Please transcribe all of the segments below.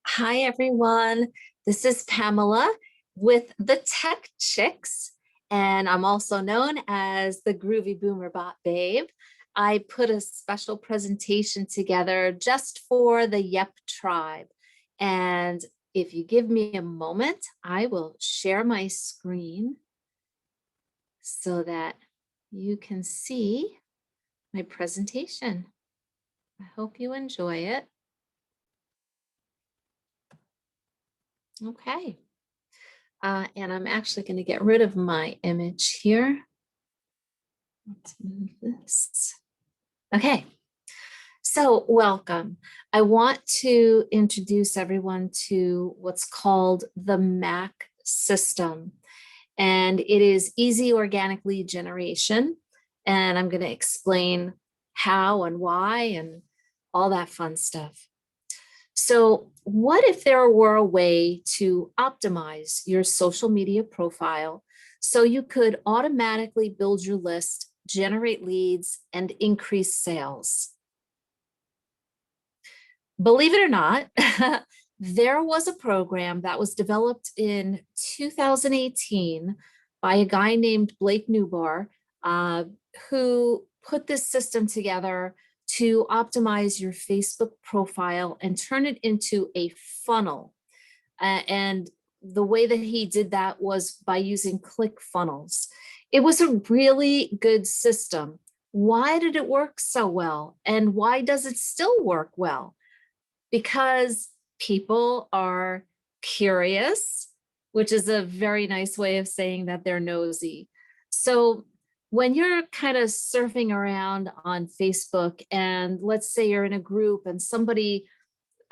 Hi, everyone. This is Pamela with the Tech Chicks, and I'm also known as the Groovy Boomer Bot Babe. I put a special presentation together just for the Yep Tribe. And if you give me a moment, I will share my screen so that you can see my presentation. I hope you enjoy it. Okay. And I'm actually going to get rid of my image here. Let's move this. Okay, so welcome. I want to introduce everyone to what's called the M.A.C system. And it is easy organic lead generation. And I'm going to explain how and why and all that fun stuff. So what if there were a way to optimize your social media profile so you could automatically build your list, generate leads, and increase sales? Believe it or not, there was a program that was developed in 2018 by a guy named Blake Newbar, who put this system together to optimize your Facebook profile and turn it into a funnel. And the way that he did that was by using ClickFunnels. It was a really good system. Why did it work so well? And why does it still work well? Because people are curious, which is a very nice way of saying that they're nosy. So when you're kind of surfing around on Facebook, and let's say you're in a group and somebody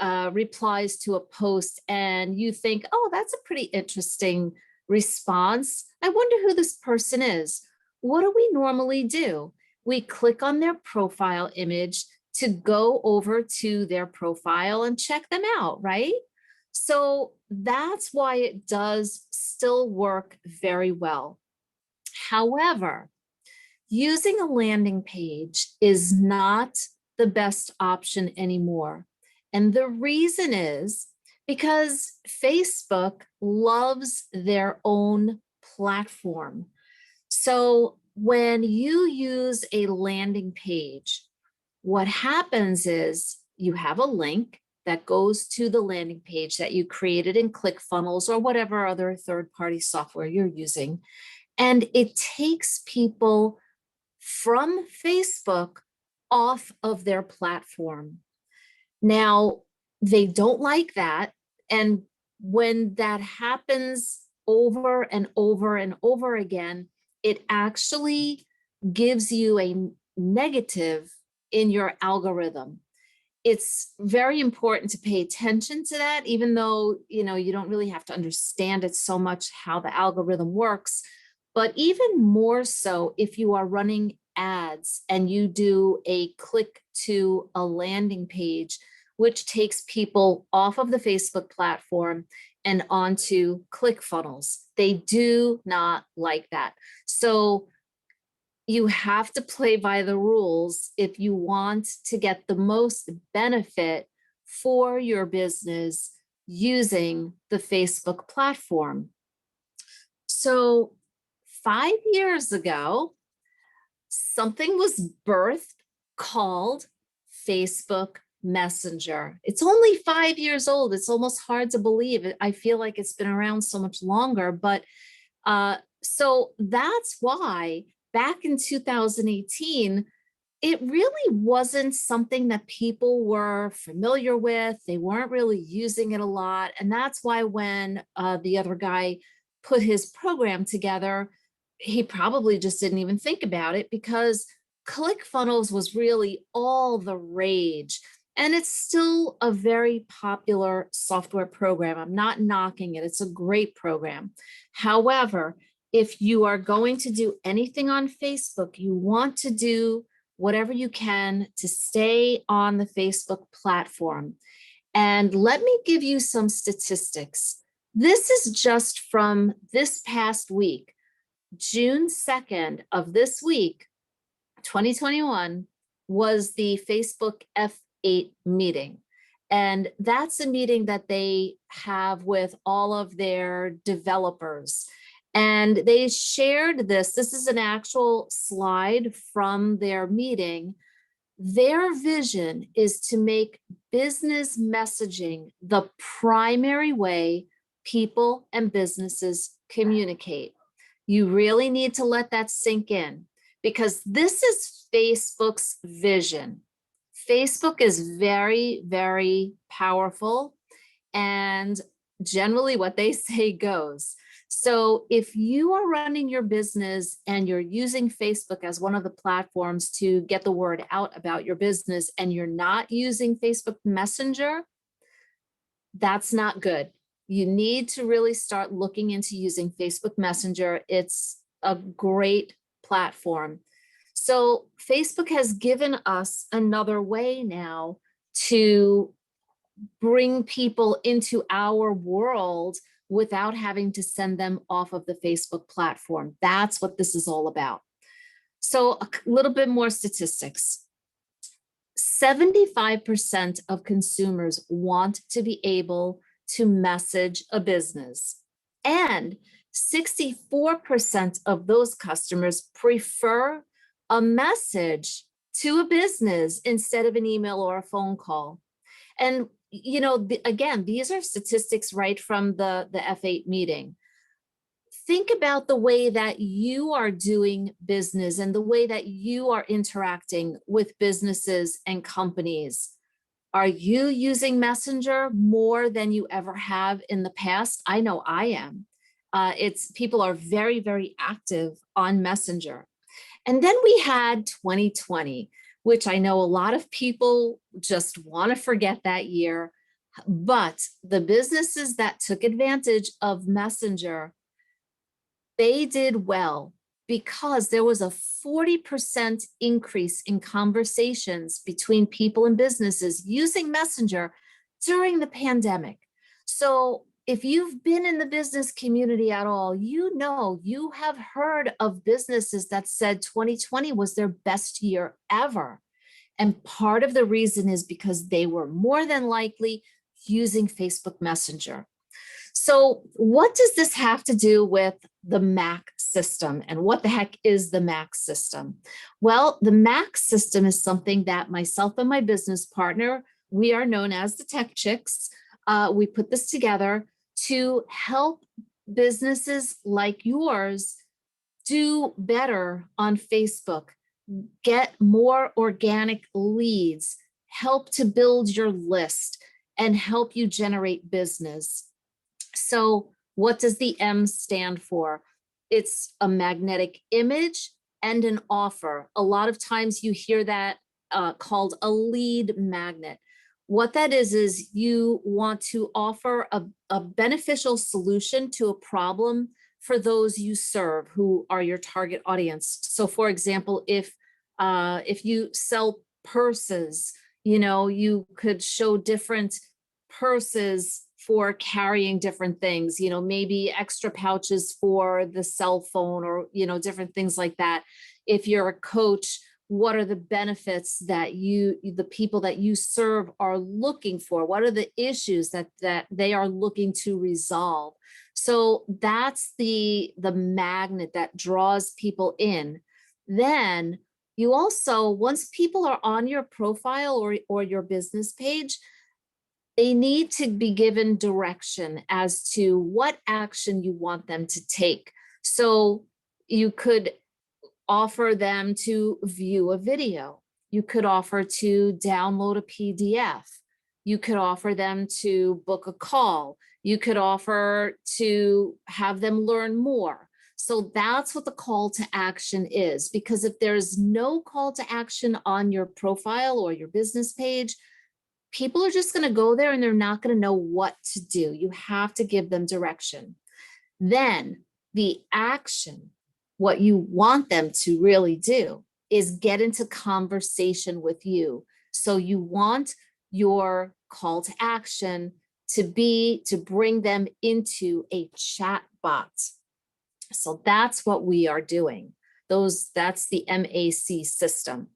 replies to a post and you think, oh, that's a pretty interesting response. I wonder who this person is. What do we normally do? We click on their profile image to go over to their profile and check them out, right? So that's why it does still work very well. However, using a landing page is not the best option anymore. And the reason is because Facebook loves their own platform. So when you use a landing page, what happens is you have a link that goes to the landing page that you created in ClickFunnels or whatever other third-party software you're using. And it takes people from Facebook off of their platform. Now, they don't like that. And when that happens over and over and over again, it actually gives you a negative in your algorithm. It's very important to pay attention to that, even though you don't really have to understand it so much how the algorithm works. But even more so if you are running ads and you do a click to a landing page, which takes people off of the Facebook platform and onto ClickFunnels. They do not like that. So you have to play by the rules if you want to get the most benefit for your business using the Facebook platform. So 5 years ago, something was birthed called Facebook Messenger. It's only 5 years old. It's almost hard to believe. I feel like it's been around so much longer, but so that's why back in 2018, it really wasn't something that people were familiar with. They weren't really using it a lot. And that's why when the other guy put his program together, he probably just didn't even think about it because ClickFunnels was really all the rage. And it's still a very popular software program. I'm not knocking it. It's a great program. However, if you are going to do anything on Facebook, you want to do whatever you can to stay on the Facebook platform. And let me give you some statistics. This is just from this past week, June 2nd of this week, 2021, was the Facebook F8 meeting. And that's a meeting that they have with all of their developers. And they shared this. This is an actual slide from their meeting. Their vision is to make business messaging the primary way people and businesses communicate. You really need to let that sink in, because this is Facebook's vision. Facebook is very, very powerful, and generally what they say goes. So if you are running your business and you're using Facebook as one of the platforms to get the word out about your business, and you're not using Facebook Messenger, that's not good. You need to really start looking into using Facebook Messenger. It's a great platform. So Facebook has given us another way now to bring people into our world without having to send them off of the Facebook platform. That's what this is all about. So a little bit more statistics. 75% of consumers want to be able to message a business, and 64% of those customers prefer a message to a business instead of an email or a phone call. And, you know, again, these are statistics right from the F8 meeting. Think about the way that you are doing business and the way that you are interacting with businesses and companies. Are you using Messenger more than you ever have in the past? I know I am. It's people are very, very active on Messenger. And then we had 2020, which I know a lot of people just want to forget that year. But the businesses that took advantage of Messenger, they did well, because there was a 40% increase in conversations between people and businesses using Messenger during the pandemic. So if you've been in the business community at all, you know, you have heard of businesses that said 2020 was their best year ever. And part of the reason is because they were more than likely using Facebook Messenger. So what does this have to do with the M.A.C system, and what the heck is the M.A.C system? Well, the M.A.C system is something that myself and my business partner, we are known as the Tech Chicks. We put this together to help businesses like yours do better on Facebook, get more organic leads, help to build your list, and help you generate business. So what does the M stand for? It's a magnetic image and an offer. A lot of times you hear that called a lead magnet. What that is you want to offer a beneficial solution to a problem for those you serve, who are your target audience. So for example, if you sell purses, you know, you could show different purses for carrying different things, you know, maybe extra pouches for the cell phone, or, you know, different things like that. If you're a coach, what are the benefits that the people that you serve are looking for? What are the issues that they are looking to resolve? So that's the magnet that draws people in. Then you also, once people are on your profile or your business page, they need to be given direction as to what action you want them to take. So you could offer them to view a video. You could offer to download a PDF. You could offer them to book a call. You could offer to have them learn more. So that's what the call to action is, because if there's no call to action on your profile or your business page, people are just going to go there and they're not going to know what to do. You have to give them direction. Then the action, what you want them to really do, is get into conversation with you. So you want your call to action to be to bring them into a chat bot. So that's what we are doing. That's the M.A.C system.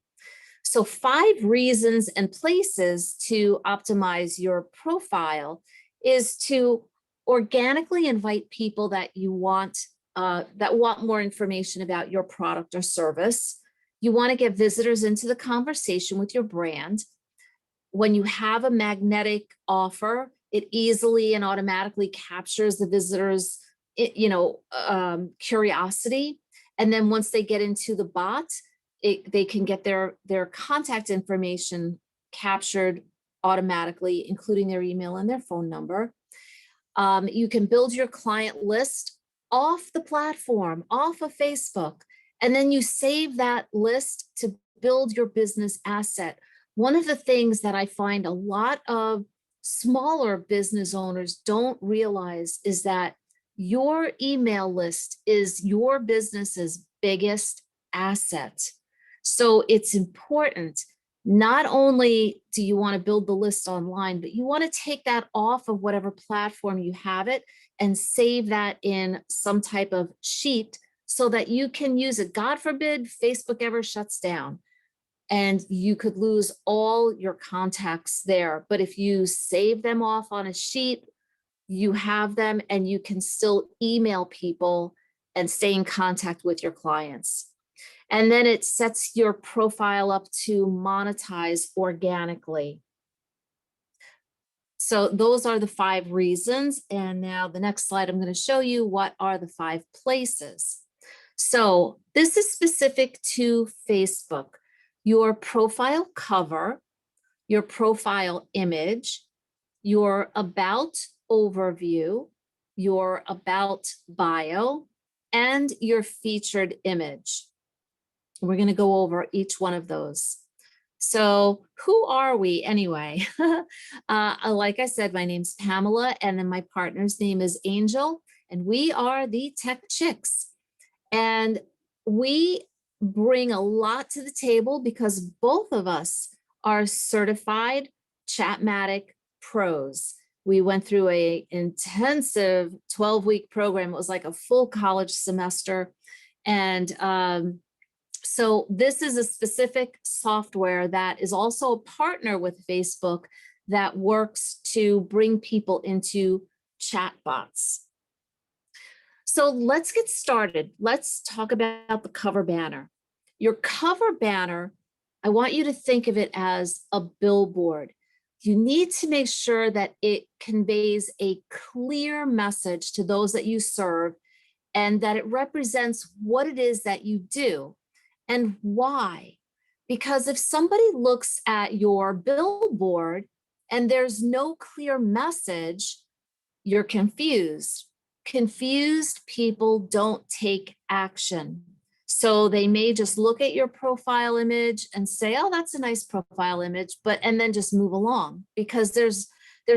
So 5 reasons and places to optimize your profile is to organically invite people that want more information about your product or service. You want to get visitors into the conversation with your brand. When you have a magnetic offer, it easily and automatically captures the visitors, curiosity. And then once they get into the bot, they can get their contact information captured automatically, including their email and their phone number. You can build your client list off the platform, off of Facebook, and then you save that list to build your business asset. One of the things that I find a lot of smaller business owners don't realize is that your email list is your business's biggest asset. So it's important. Not only do you want to build the list online, but you want to take that off of whatever platform you have it and save that in some type of sheet so that you can use it. God forbid Facebook ever shuts down and you could lose all your contacts there. But if you save them off on a sheet, you have them and you can still email people and stay in contact with your clients. And then it sets your profile up to monetize organically. So those are the 5 reasons. And now the next slide, I'm going to show you what are the 5 places. So this is specific to Facebook. Your profile cover, your profile image, your about overview, your about bio, and your featured image. We're going to go over each one of those. So who are we anyway? Like I said, my name's Pamela, and then my partner's name is Angel, and we are the Tech Chicks. And we bring a lot to the table because both of us are certified Chatmatic pros. We went through an intensive 12-week program. It was like a full college semester. And so this is a specific software that is also a partner with Facebook that works to bring people into chatbots. So let's get started. Let's talk about the cover banner. Your cover banner, I want you to think of it as a billboard. You need to make sure that it conveys a clear message to those that you serve and that it represents what it is that you do. And why? Because if somebody looks at your billboard and there's no clear message, you're confused. Confused people don't take action. So they may just look at your profile image and say, oh, that's a nice profile image, and then just move along because there's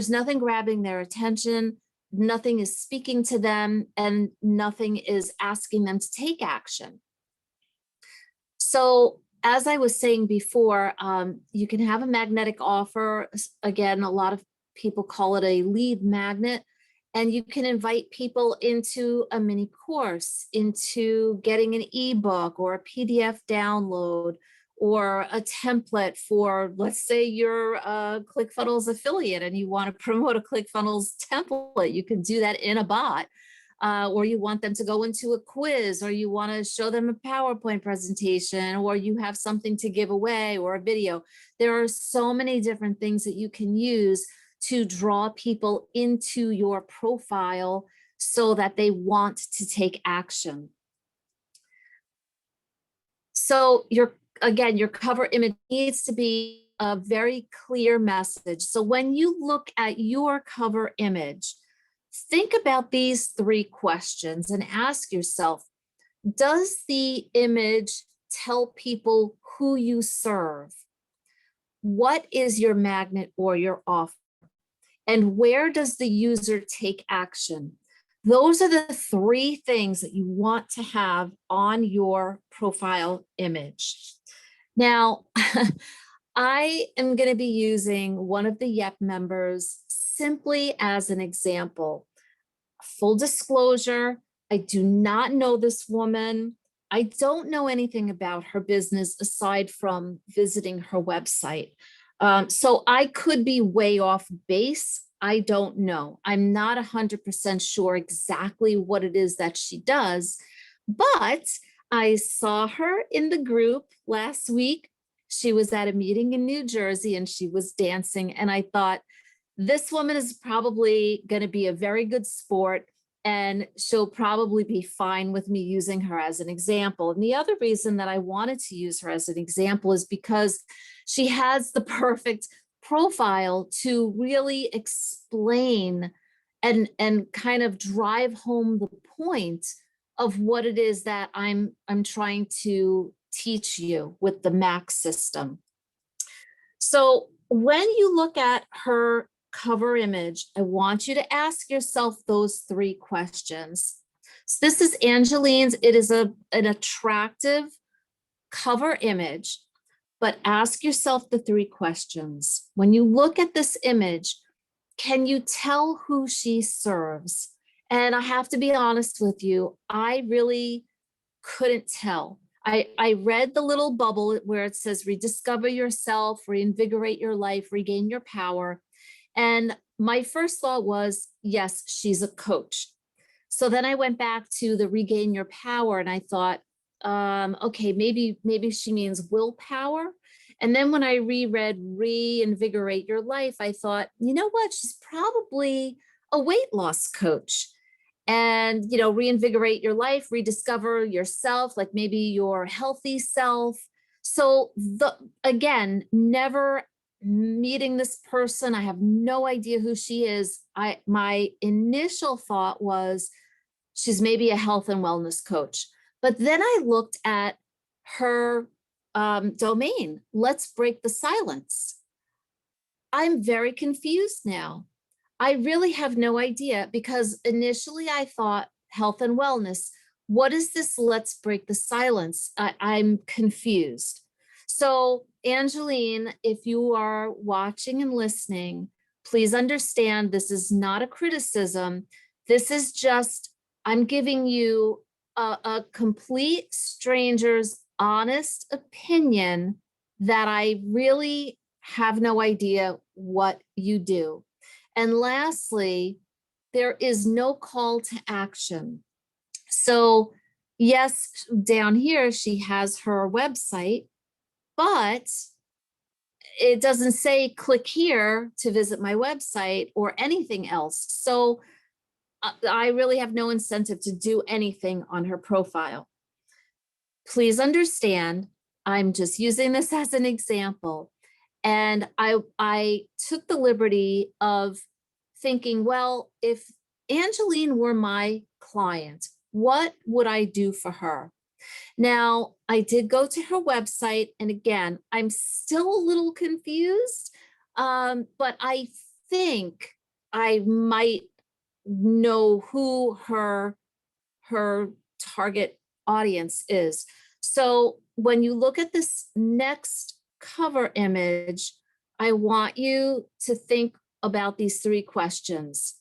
nothing grabbing their attention, nothing is speaking to them, and nothing is asking them to take action. So as I was saying before, you can have a magnetic offer. Again, a lot of people call it a lead magnet, and you can invite people into a mini course, into getting an ebook or a PDF download or a template for, let's say you're a ClickFunnels affiliate and you want to promote a ClickFunnels template. You can do that in a bot. Or you want them to go into a quiz, or you want to show them a PowerPoint presentation, or you have something to give away or a video. There are so many different things that you can use to draw people into your profile so that they want to take action. So your cover image needs to be a very clear message. So when you look at your cover image, think about these 3 questions and ask yourself, does the image tell people who you serve? What is your magnet or your offer? And where does the user take action? Those are the 3 things that you want to have on your profile image. Now, I am going to be using one of the YEP members simply as an example. Full disclosure, I do not know this woman. I don't know anything about her business aside from visiting her website. So I could be way off base. I don't know. I'm not 100% sure exactly what it is that she does, but I saw her in the group last week. She was at a meeting in New Jersey and she was dancing. And I thought, this woman is probably going to be a very good sport and she'll probably be fine with me using her as an example. And the other reason that I wanted to use her as an example is because she has the perfect profile to really explain and kind of drive home the point of what it is that I'm trying to teach you with the M.A.C system. So when you look at her cover image, I want you to ask yourself those three questions. So this is Angeline's. It is an attractive cover image, but ask yourself the three questions. When you look at this image, can you tell who she serves? And I have to be honest with you, I really couldn't tell. I read the little bubble where it says rediscover yourself, reinvigorate your life, regain your power. And my first thought was, yes, she's a coach. So then I went back to the regain your power and I thought, okay, maybe she means willpower. And then when I reread reinvigorate your life, I thought, you know what? She's probably a weight loss coach. And, reinvigorate your life, rediscover yourself, like maybe your healthy self. So again, never meeting this person, I have no idea who she is. My initial thought was she's maybe a health and wellness coach. But then I looked at her domain. Let's break the silence. I'm very confused now. I really have no idea because initially I thought health and wellness. What is this? Let's break the silence. I'm confused. So, Angeline, if you are watching and listening, please understand this is not a criticism. This is just, I'm giving you a complete stranger's honest opinion that I really have no idea what you do. And lastly, there is no call to action. So yes, down here, she has her website, but it doesn't say click here to visit my website or anything else. So I really have no incentive to do anything on her profile. Please understand, I'm just using this as an example. And I took the liberty of thinking, well, if Angeline were my client, what would I do for her? Now, I did go to her website, and again, I'm still a little confused, but I think I might know who her target audience is. So when you look at this next cover image, I want you to think about these three questions.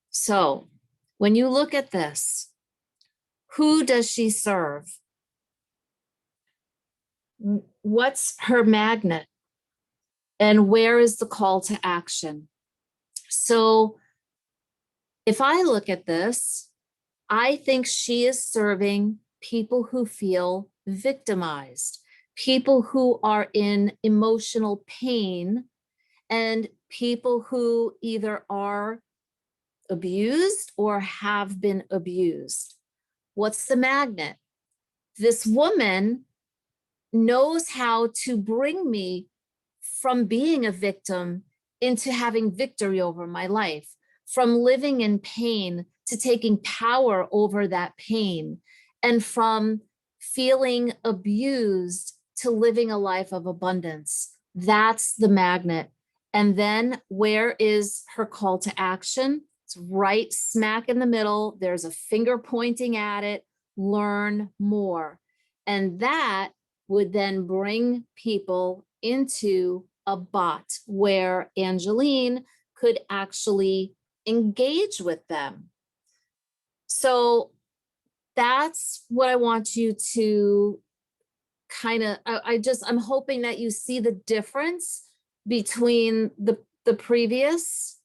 So when you look at this, who does she serve? What's her magnet? And where is the call to action? So if I look at this, I think she is serving people who feel victimized, people who are in emotional pain, and people who either are abused or have been abused. What's the magnet? This woman knows how to bring me from being a victim into having victory over my life, from living in pain to taking power over that pain, and from feeling abused to living a life of abundance. That's the magnet. And then where is her call to action? It's right smack in the middle. There's a finger pointing at it. Learn more. And that would then bring people into a bot where Angeline could actually engage with them. So that's what I want you to kind of, I'm hoping that you see the difference between the previous,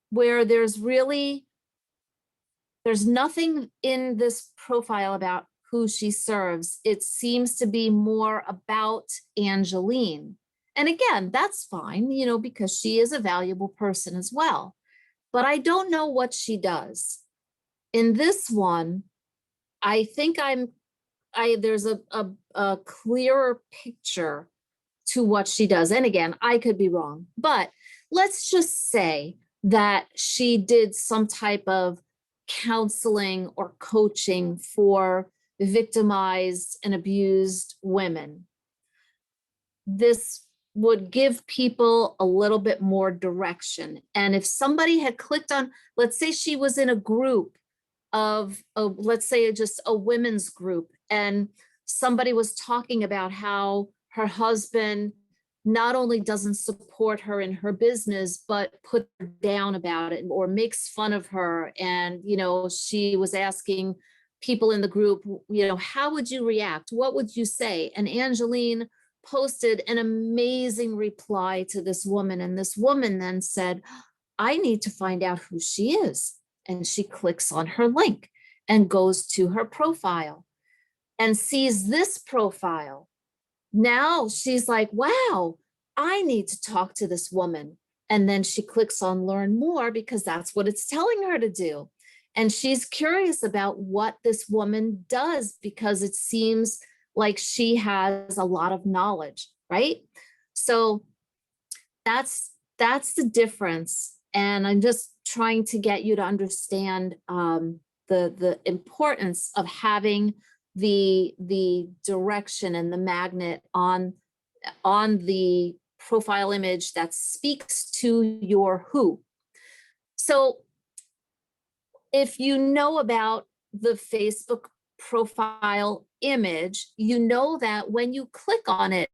where there's nothing in this profile about who she serves. It seems to be more about Angeline. And again, that's fine, because she is a valuable person as well. But I don't know what she does. In this one, I think there's a clearer picture to what she does. And again, I could be wrong, but let's just say that she did some type of counseling or coaching for victimized and abused women. This would give people a little bit more direction. And if somebody had clicked on, let's say she was in a group let's say just a women's group, and somebody was talking about how her husband not only doesn't support her in her business, but put her down about it or makes fun of her. And, she was asking people in the group, how would you react? What would you say? And Angeline posted an amazing reply to this woman. And this woman then said, I need to find out who she is. And she clicks on her link and goes to her profile and sees this profile. Now she's like, wow, I need to talk to this woman. And then she clicks on learn more because that's what it's telling her to do. And she's curious about what this woman does because it seems like she has a lot of knowledge, right? So that's the difference. And I'm just trying to get you to understand the importance of having the direction and the magnet on the profile image that speaks to your who. So if you know about the Facebook profile image, you know that when you click on it,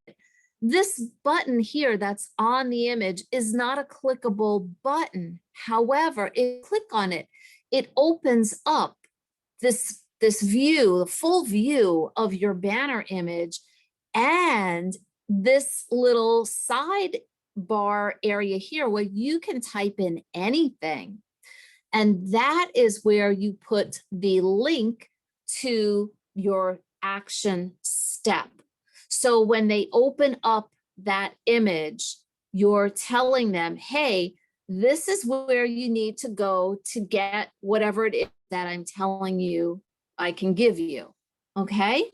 this button here that's on the image is not a clickable button. However, if you click on it, it opens up this view, the full view of your banner image, and this little sidebar area here where you can type in anything. And that is where you put the link to your action step. So when they open up that image, you're telling them, hey, this is where you need to go to get whatever it is that I'm telling you I can give you. Okay?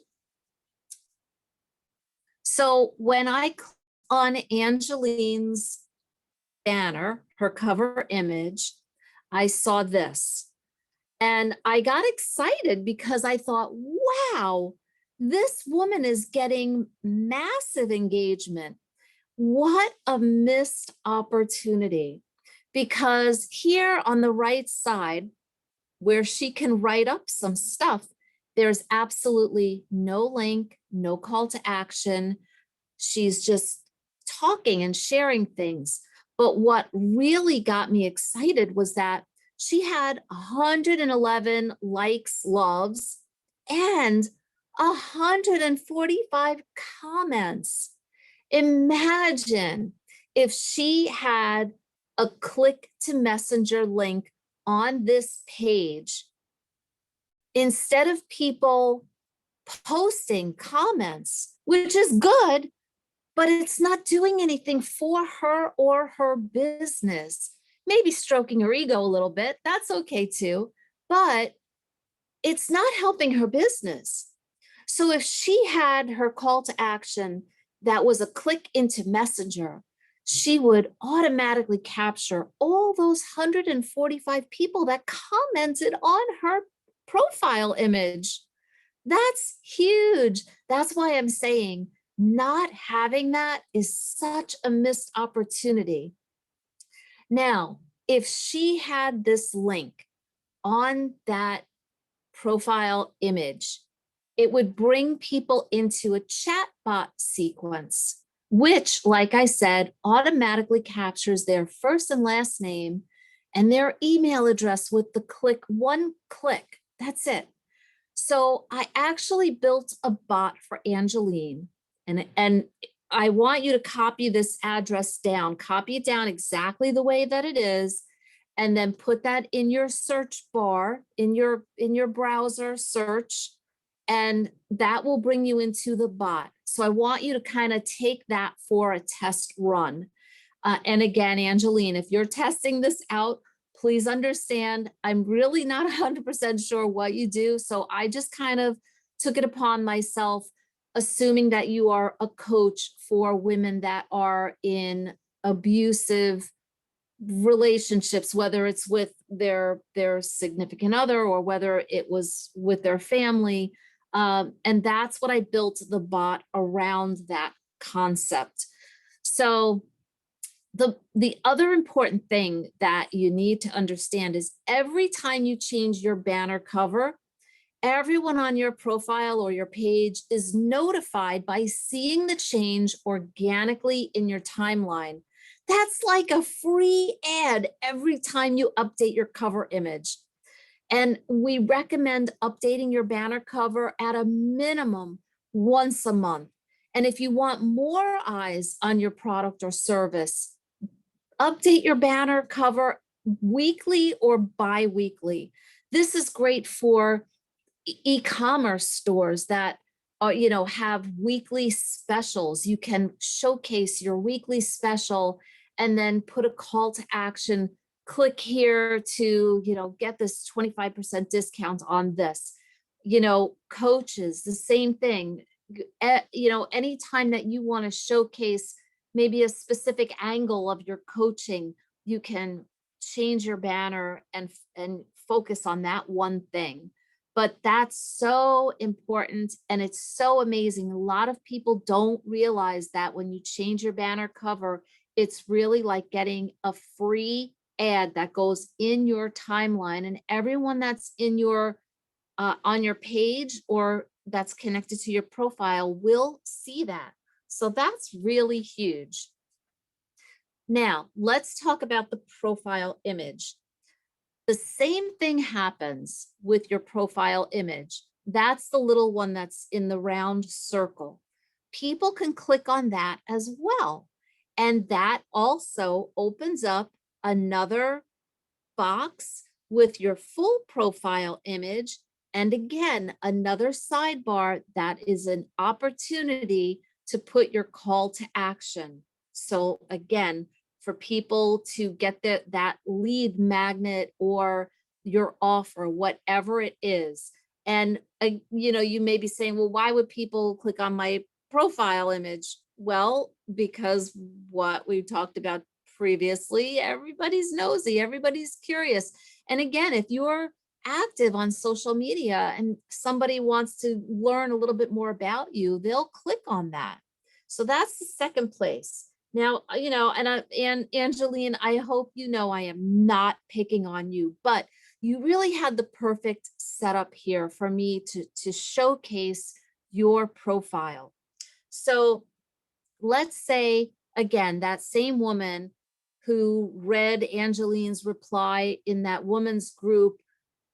So when I click on Angeline's banner, her cover image, I saw this. And I got excited because I thought, wow, this woman is getting massive engagement. What a missed opportunity. Because here on the right side, where she can write up some stuff, there's absolutely no link, no call to action. She's just talking and sharing things. But what really got me excited was that she had 111 likes, loves, and 145 comments. Imagine if she had a click to messenger link on this page, instead of people posting comments, which is good, but it's not doing anything for her or her business. Maybe stroking her ego a little bit, that's okay too, but it's not helping her business. So if she had her call to action that was a click into Messenger, she would automatically capture all those 145 people that commented on her profile image. That's huge. That's why I'm saying not having that is such a missed opportunity. Now, if she had this link on that profile image, it would bring people into a chatbot sequence, which, like I said, automatically captures their first and last name and their email address with the one click. That's it. So I actually built a bot for Angeline, and I want you to copy this address down, copy it down exactly the way that it is, and then put that in your search bar, in your browser search, and that will bring you into the bot. So I want you to kind of take that for a test run. And again, Angeline, if you're testing this out, please understand, I'm really not 100% sure what you do. So I just kind of took it upon myself, assuming that you are a coach for women that are in abusive relationships, whether it's with their significant other or whether it was with their family. And that's what I built the bot around, that concept. So the other important thing that you need to understand is every time you change your banner cover, everyone on your profile or your page is notified by seeing the change organically in your timeline. That's like a free ad every time you update your cover image. And we recommend updating your banner cover at a minimum once a month. And if you want more eyes on your product or service, update your banner cover weekly or bi-weekly. This is great for e-commerce stores that have weekly specials. You can showcase your weekly special and then put a call to action. Click here to, get this 25% discount on this. Coaches, the same thing. Anytime that you want to showcase maybe a specific angle of your coaching, you can change your banner and focus on that one thing. But that's so important and it's so amazing. A lot of people don't realize that when you change your banner cover, it's really like getting a free ad that goes in your timeline, and everyone that's in your on your page or that's connected to your profile will see that. So that's really huge. Now, let's talk about the profile image. The same thing happens with your profile image. That's the little one that's in the round circle. People can click on that as well. And that also opens up another box with your full profile image. And again, another sidebar that is an opportunity to put your call to action. So again, for people to get that lead magnet or your offer, whatever it is. And you may be saying, well, why would people click on my profile image? Well, because what we talked about previously, everybody's nosy, everybody's curious. And again, if you're active on social media and somebody wants to learn a little bit more about you, they'll click on that. So that's the second place. Now, and Angeline, I hope I am not picking on you, but you really had the perfect setup here for me to showcase your profile. So let's say, again, that same woman who read Angeline's reply in that woman's group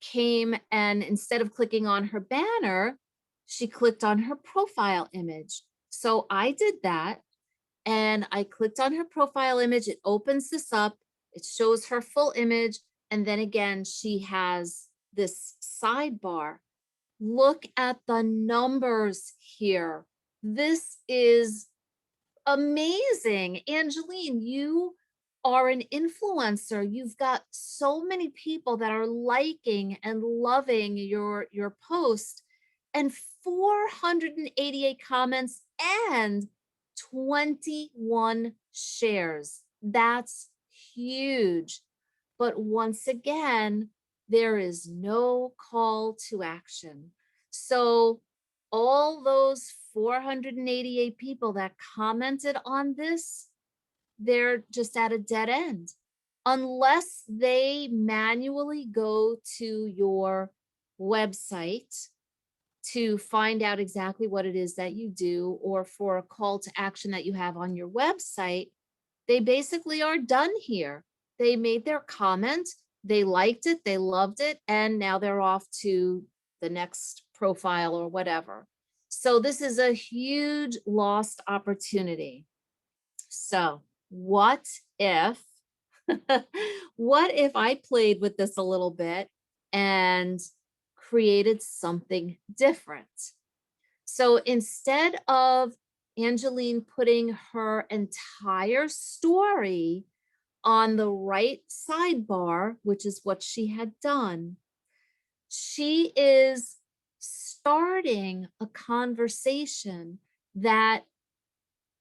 came and instead of clicking on her banner, she clicked on her profile image. So I did that and I clicked on her profile image. It opens this up. It shows her full image. And then again, she has this sidebar. Look at the numbers here. This is amazing. Angeline, you are an influencer. You've got so many people that are liking and loving your post, and 488 comments and 21 shares. That's huge. But once again, there is no call to action. So all those 488 people that commented on this, they're just at a dead end. Unless they manually go to your website to find out exactly what it is that you do, or for a call to action that you have on your website, they basically are done here. They made their comment, they liked it, they loved it, and now they're off to the next profile or whatever. So this is a huge lost opportunity. So what if, what if I played with this a little bit and created something different? So instead of Angeline putting her entire story on the right sidebar, which is what she had done, she is starting a conversation that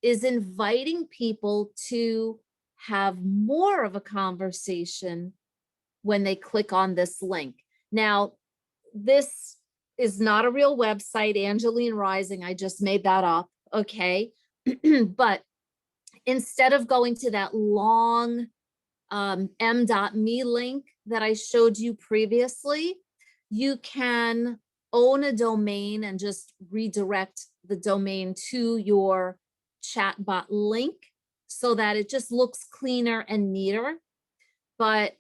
is inviting people to have more of a conversation when they click on this link. Now, this is not a real website, Angeline Rising. I just made that up, okay? But instead of going to that long M.Me link that I showed you previously, you can own a domain and just redirect the domain to your chatbot link so that it just looks cleaner and neater. But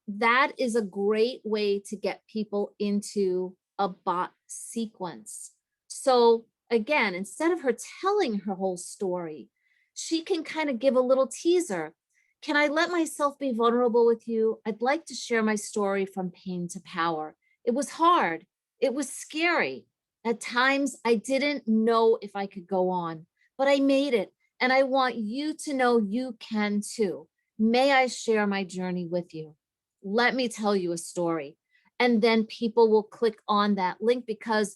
that is a great way to get people into a bot sequence. So again, instead of her telling her whole story, she can kind of give a little teaser. Can I let myself be vulnerable with you? I'd like to share my story from pain to power. It was hard. It was scary. At times, I didn't know if I could go on, but I made it. And I want you to know you can too. May I share my journey with you? Let me tell you a story. And then people will click on that link because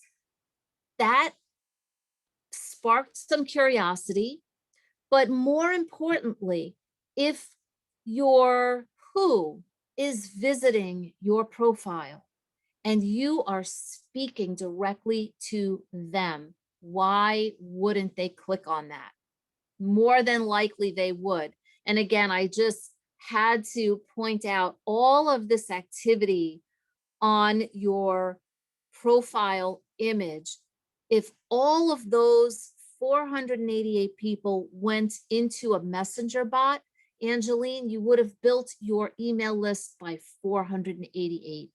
that sparked some curiosity. But more importantly, if your who is visiting your profile and you are speaking directly to them, why wouldn't they click on that? More than likely they would. And again, I just had to point out all of this activity on your profile image. If all of those 488 people went into a messenger bot, Angeline, you would have built your email list by 488.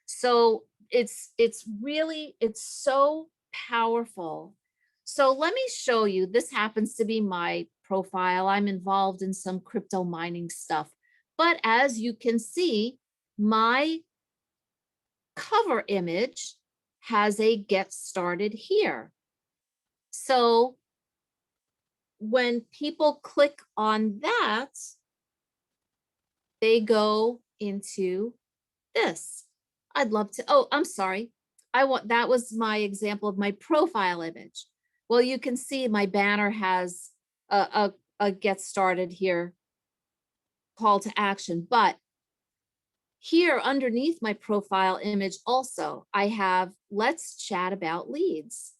So it's really, it's so powerful. So let me show you, this happens to be my profile. I'm involved in some crypto mining stuff. But as you can see, my cover image has a get started here. So when people click on that, they go into this. I'd love to, oh, I'm sorry. That was my example of my profile image. Well, you can see my banner has a get started here, call to action, but here underneath my profile image also, I have let's chat about leads.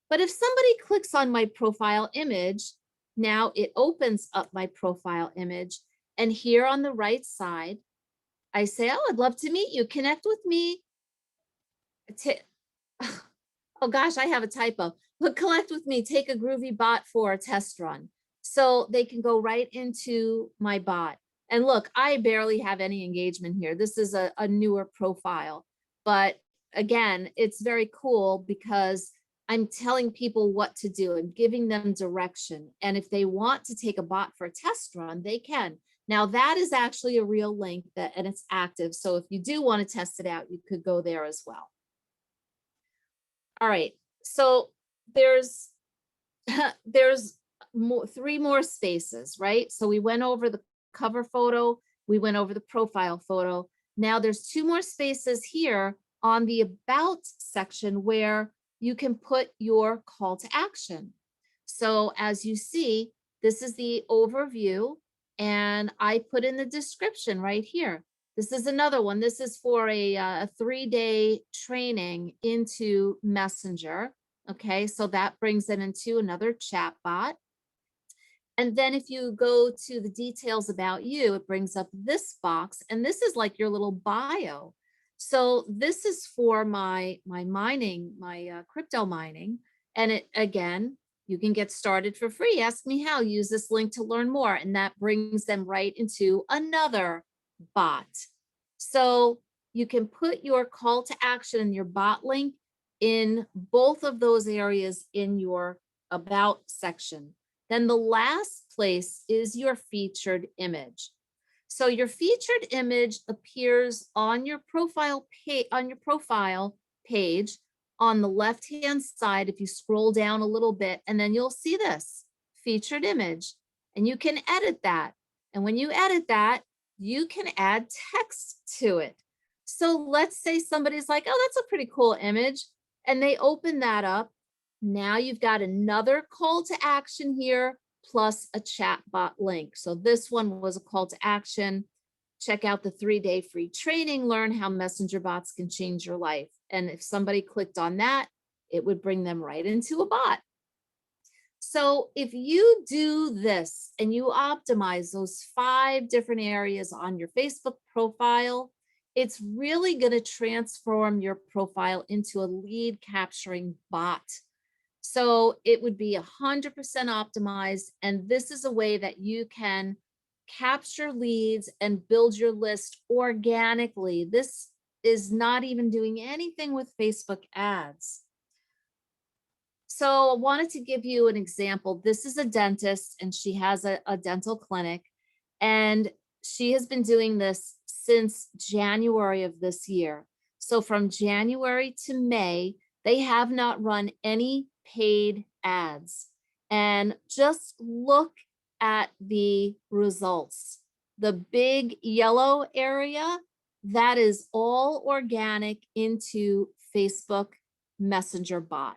But if somebody clicks on my profile image, now it opens up my profile image. And here on the right side, I say, oh, I'd love to meet you. Connect with me. Oh gosh, I have a typo. But connect with me. Take a groovy bot for a test run. So they can go right into my bot. And look, I barely have any engagement here. This is a newer profile. But again, it's very cool because I'm telling people what to do and giving them direction. And if they want to take a bot for a test run, they can. Now that is actually a real link and it's active. So if you do want to test it out, you could go there as well. All right, so there's three more spaces, right? So we went over the cover photo, we went over the profile photo. Now there's two more spaces here on the about section where you can put your call to action. So as you see, this is the overview and I put in the description right here. This is another one. This is for a 3-day training into Messenger. Okay, so that brings it into another chat bot. And then if you go to the details about you, it brings up this box. And this is like your little bio. So this is for my mining, my crypto mining. And it again, you can get started for free. Ask me how. Use this link to learn more. And that brings them right into another bot. So you can put your call to action in your bot link in both of those areas in your about section. Then the last place is your featured image. So your featured image appears on your profile page on the left-hand side if you scroll down a little bit, and then you'll see this featured image, and you can edit that. And when you edit that, you can add text to it. So let's say somebody's like, oh, that's a pretty cool image, and they open that up. Now you've got another call to action here plus a chat bot link. So this one was a call to action. Check out the 3-day free training, learn how messenger bots can change your life. And if somebody clicked on that, it would bring them right into a bot. So if you do this and you optimize those 5 different areas on your Facebook profile, it's really going to transform your profile into a lead capturing bot. So it would be 100% optimized. And this is a way that you can capture leads and build your list organically. This is not even doing anything with Facebook ads. So I wanted to give you an example. This is a dentist and she has a dental clinic, and she has been doing this since January of this year. So from January to May, they have not run any paid ads. And just look at the results. The big yellow area, that is all organic into Facebook Messenger bot.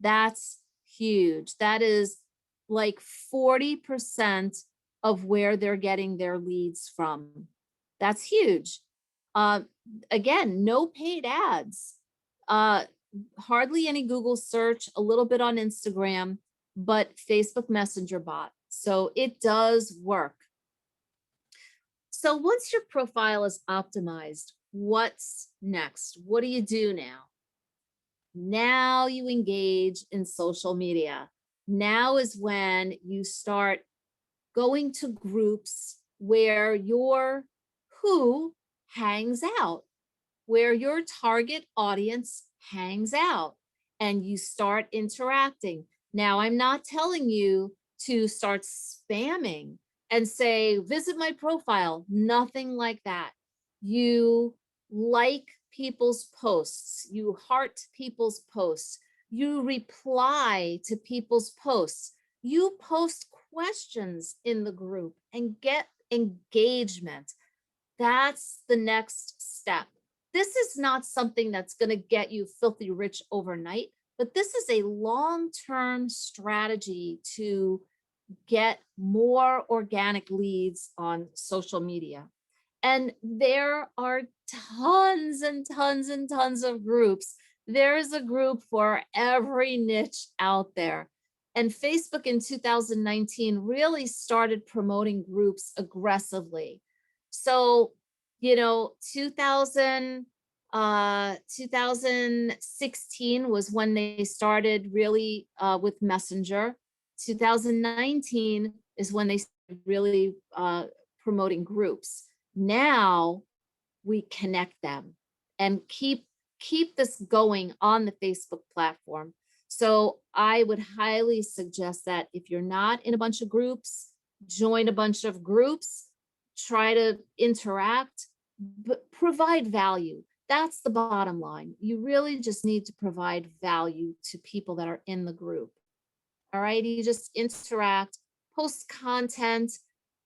That's huge. That is like 40% of where they're getting their leads from. That's huge. Again, no paid ads. Hardly any Google search, a little bit on Instagram, but Facebook Messenger bot. So it does work. So once your profile is optimized, what's next? What do you do now? Now you engage in social media. Now is when you start going to groups where your who hangs out, where your target audience hangs out, and you start interacting. Now, I'm not telling you to start spamming and say, visit my profile, nothing like that. You like people's posts, you heart people's posts, you reply to people's posts, you post questions in the group and get engagement. That's the next step. This is not something that's going to get you filthy rich overnight, but this is a long-term strategy to get more organic leads on social media. And there are tons and tons and tons of groups. There is a group for every niche out there. And Facebook in 2019 really started promoting groups aggressively. So, 2016 was when they started really with Messenger. 2019 is when they started really promoting groups. Now we connect them and keep this going on the Facebook platform. So I would highly suggest that if you're not in a bunch of groups, join a bunch of groups, try to interact, but provide value. That's the bottom line. You really just need to provide value to people that are in the group. All right, you just interact, post content,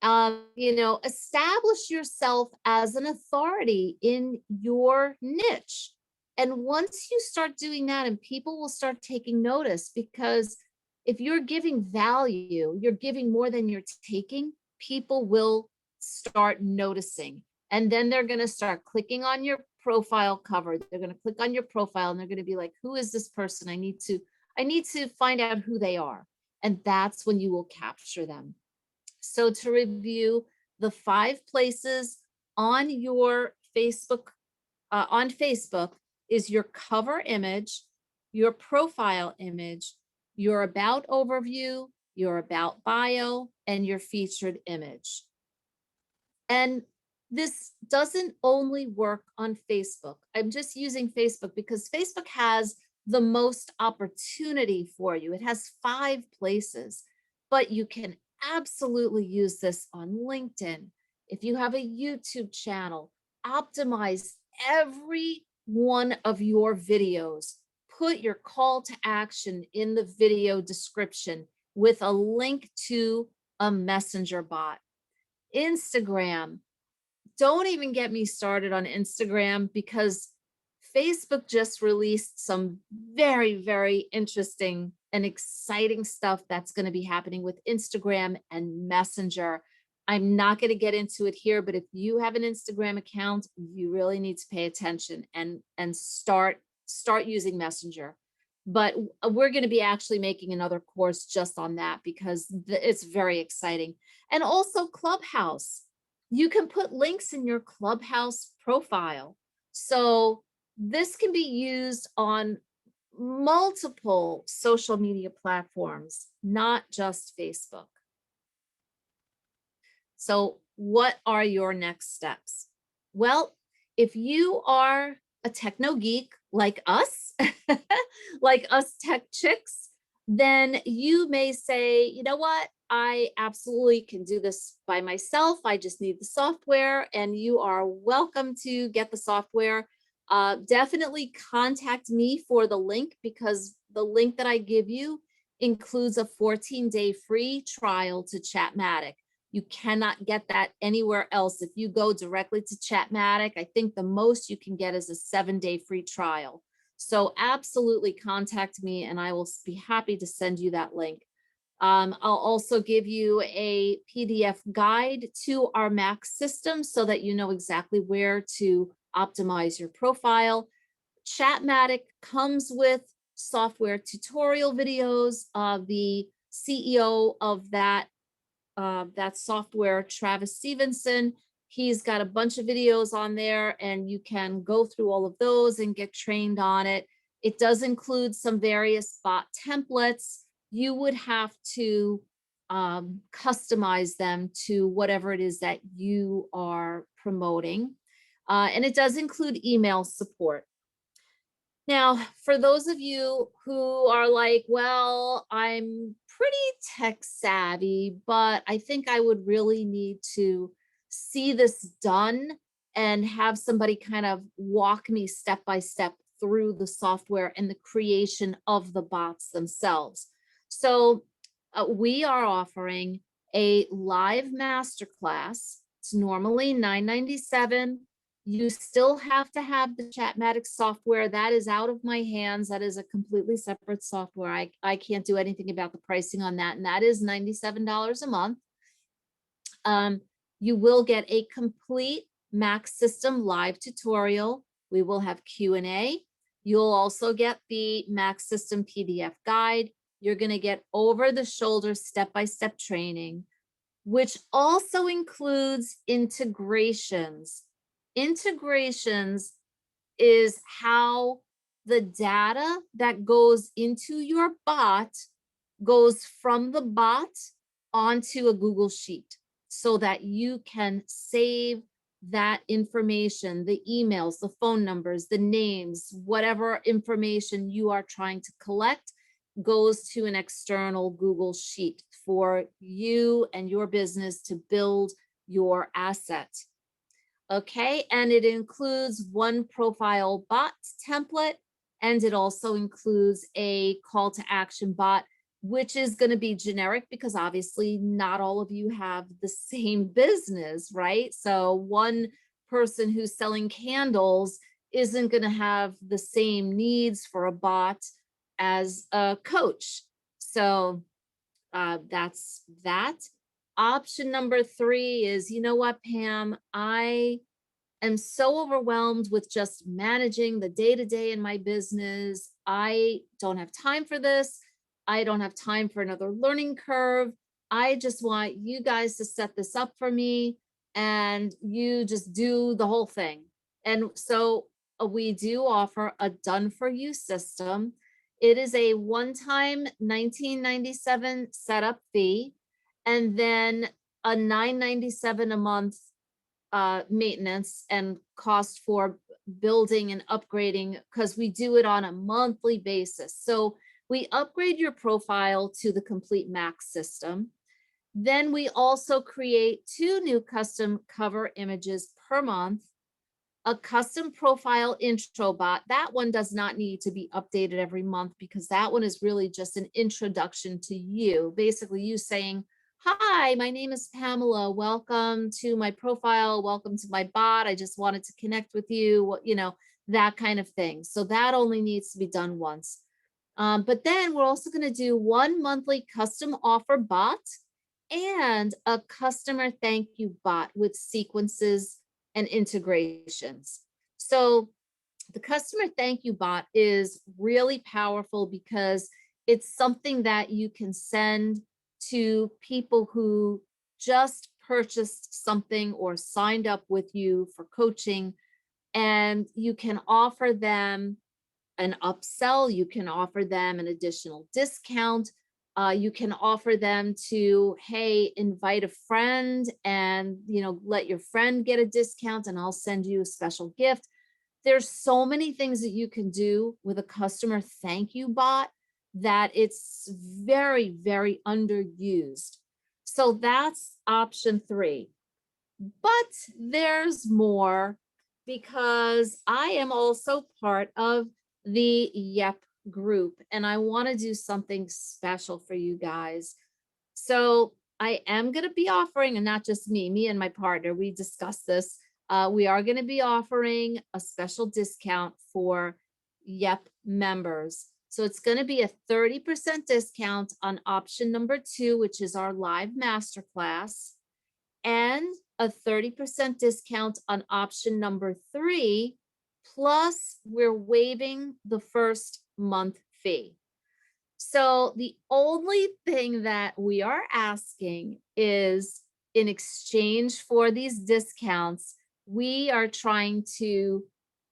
establish yourself as an authority in your niche. And once you start doing that, and people will start taking notice, because if you're giving value, you're giving more than you're taking, people will start noticing. And then they're going to start clicking on your profile cover. They're going to click on your profile and they're going to be like, who is this person? I need to find out who they are. And that's when you will capture them. So to review, the 5 places on your Facebook, is your cover image, your profile image, your about overview, your about bio, and your featured image. And This doesn't only work on Facebook. I'm just using Facebook because Facebook has the most opportunity for you. It has 5 places, but you can absolutely use this on LinkedIn. If you have a YouTube channel, optimize every one of your videos. Put your call to action in the video description with a link to a messenger bot. Instagram, don't even get me started on Instagram because Facebook just released some very, very interesting and exciting stuff that's going to be happening with Instagram and Messenger. I'm not going to get into it here, but if you have an Instagram account, you really need to pay attention and start using Messenger. But we're going to be actually making another course just on that because it's very exciting. And also Clubhouse, you can put links in your Clubhouse profile. So this can be used on multiple social media platforms, not just Facebook. So what are your next steps? Well, if you are a techno geek like us, like us tech chicks, then you may say, you know what? I absolutely can do this by myself. I just need the software, and you are welcome to get the software. Definitely contact me for the link because the link that I give you includes a 14-day free trial to Chatmatic. You cannot get that anywhere else. If you go directly to Chatmatic, I think the most you can get is a 7-day free trial. So absolutely contact me and I will be happy to send you that link. I'll also give you a PDF guide to our M.A.C system so that you know exactly where to optimize your profile. Chatmatic comes with software tutorial videos. The CEO of that software, Travis Stevenson, he's got a bunch of videos on there and you can go through all of those and get trained on it. It does include some various bot templates. You would have to customize them to whatever it is that you are promoting. And it does include email support. Now, for those of you who are like, well, I'm pretty tech savvy, but I think I would really need to see this done and have somebody kind of walk me step by step through the software and the creation of the bots themselves. So we are offering a live masterclass. It's normally $9.97. You still have to have the Chatmatic software. That is out of my hands. That is a completely separate software. I can't do anything about the pricing on that. And that is $97 a month. You will get a complete M.A.C system live tutorial. We will have Q&A. You'll also get the M.A.C system PDF guide. You're going to get over the shoulder step-by-step training, which also includes integrations. Integrations is how the data that goes into your bot goes from the bot onto a Google Sheet so that you can save that information, the emails, the phone numbers, the names, whatever information you are trying to collect goes to an external Google Sheet for you and your business to build your asset. Okay, and it includes one profile bot template, and it also includes a call to action bot, which is going to be generic because obviously not all of you have the same business, right? So one person who's selling candles isn't going to have the same needs for a bot as a coach. So that's that. Option number 3 is, you know what, Pam, I am so overwhelmed with just managing the day-to-day in my business. I don't have time for this. I don't have time for another learning curve. I just want you guys to set this up for me and you just do the whole thing. And so we do offer a done for you system. It is a one-time $19.97 setup fee and then a $9.97 a month maintenance and cost for building and upgrading, because we do it on a monthly basis. So we upgrade your profile to the complete M.A.C system. Then we also create 2 new custom cover images per month, a custom profile intro bot. That one does not need to be updated every month because that one is really just an introduction to you. Basically, you saying, hi, my name is Pamela. Welcome to my profile. Welcome to my bot. I just wanted to connect with you, you know, that kind of thing. So that only needs to be done once. But then we're also going to do 1 monthly custom offer bot and a customer thank you bot with sequences and integrations. So the customer thank you bot is really powerful because it's something that you can send to people who just purchased something or signed up with you for coaching, and you can offer them an upsell, you can offer them an additional discount. You can offer them to, hey, invite a friend and, you know, let your friend get a discount and I'll send you a special gift. There's so many things that you can do with a customer thank you bot that it's very, very underused. So that's option 3. But there's more, because I am also part of the YEP group and I want to do something special for you guys. So I am going to be offering, and not just me and my partner, we discussed this. We are going to be offering a special discount for YEP members. So it's going to be a 30% discount on option number 2, which is our live masterclass, and a 30% discount on option number 3, plus we're waiving the first month fee. So the only thing that we are asking is, in exchange for these discounts, we are trying to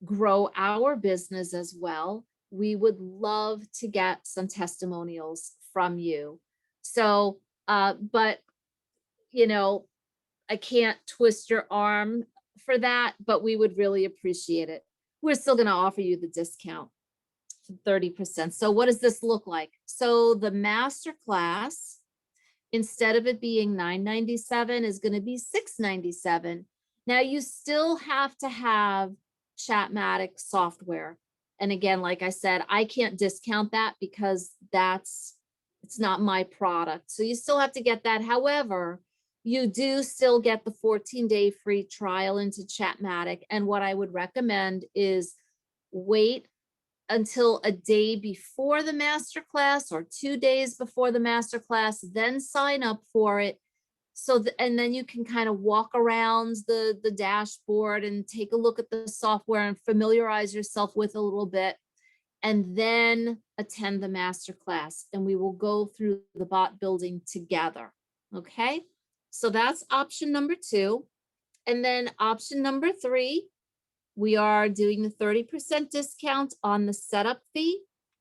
grow our business as well. We would love to get some testimonials from you. So, but, you know, I can't twist your arm for that, but we would really appreciate it. We're still going to offer you the discount, 30%. So what does this look like? So the master class, instead of it being $9.97, is going to be $6.97. Now you still have to have Chatmatic software. And again, like I said, I can't discount that because it's not my product. So you still have to get that. However, you do still get the 14-day free trial into Chatmatic. And what I would recommend is wait until a day before the masterclass or 2 days before the masterclass, then sign up for it. So, and then you can kind of walk around the dashboard and take a look at the software and familiarize yourself with a little bit, and then attend the masterclass, and we will go through the bot building together. Okay, so that's option number 2. And then option number 3, we are doing the 30% discount on the setup fee,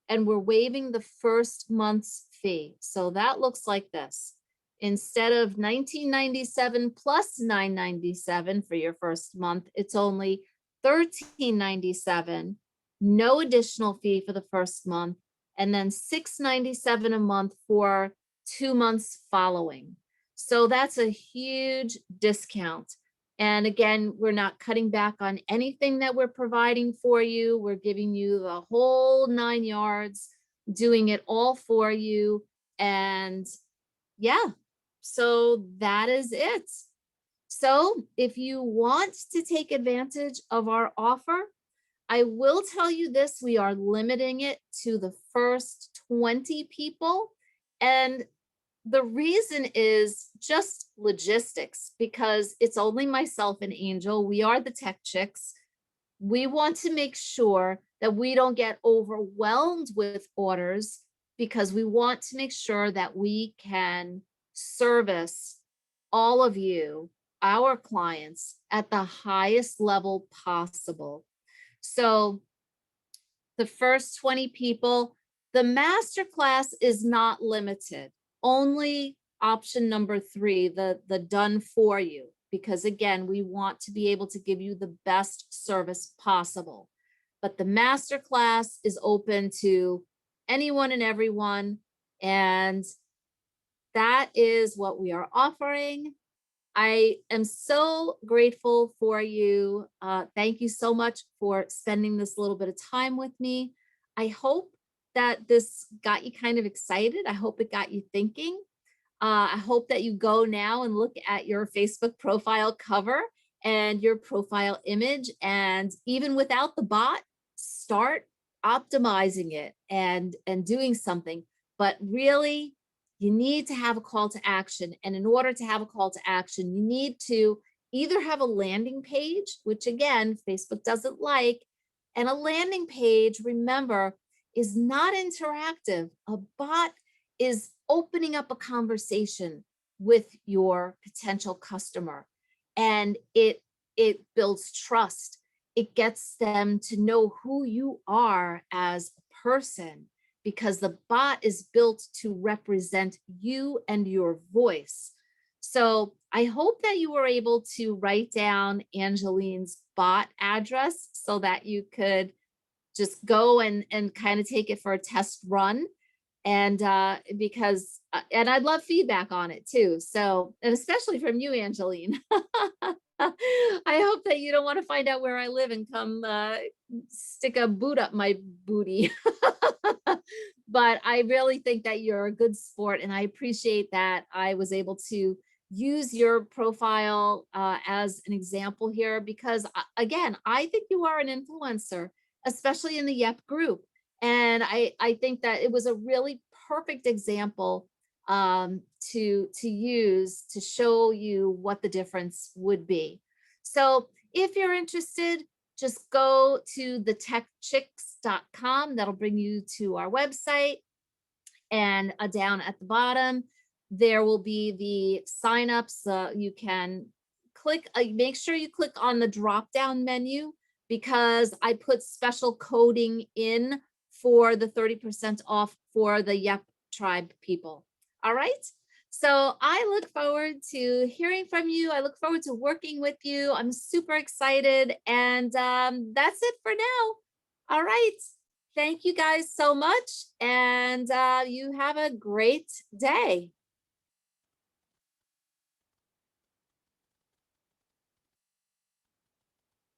and we're waiving the first month's fee. So that looks like this. Instead of $19.97 plus $9.97 for your first month, it's only $13.97, no additional fee for the first month, and then $6.97 a month for 2 months following. So that's a huge discount. And again, we're not cutting back on anything that we're providing for you. We're giving you the whole 9 yards, doing it all for you. And yeah, so that is it. So if you want to take advantage of our offer, I will tell you this, we are limiting it to the first 20 people. And the reason is just logistics, because it's only myself and Angel. We are the tech chicks. We want to make sure that we don't get overwhelmed with orders, because we want to make sure that we can service all of you, our clients, at the highest level possible. So the first 20 people, the masterclass is not limited. Only option number 3, the done for you, because again, we want to be able to give you the best service possible. But the masterclass is open to anyone and everyone, and that is what we are offering. I am so grateful for you. Thank you so much for spending this little bit of time with me. I hope that this got you kind of excited. I hope it got you thinking. I hope that you go now and look at your Facebook profile cover and your profile image. And even without the bot, start optimizing it and doing something. But really, you need to have a call to action. And in order to have a call to action, you need to either have a landing page, which again, Facebook doesn't like. And a landing page, remember, is not interactive. A bot is opening up a conversation with your potential customer, and it builds trust. It gets them to know who you are as a person, because the bot is built to represent you and your voice. So I hope that you were able to write down Angeline's bot address so that you could just go and kind of take it for a test run. And because and I'd love feedback on it too. So, and especially from you, Angeline. I hope that you don't want to find out where I live and come stick a boot up my booty. But I really think that you're a good sport, and I appreciate that I was able to use your profile as an example here, because again, I think you are an influencer, especially in the YEP group. And I think that it was a really perfect example to use to show you what the difference would be. So if you're interested, just go to thetechchicks.com. That'll bring you to our website. And down at the bottom, there will be the signups. You can click, make sure you click on the drop down menu, because I put special coding in for the 30% off for the YEP tribe people. All right. So I look forward to hearing from you. I look forward to working with you. I'm super excited. And that's it for now. All right. Thank you guys so much. And you have a great day.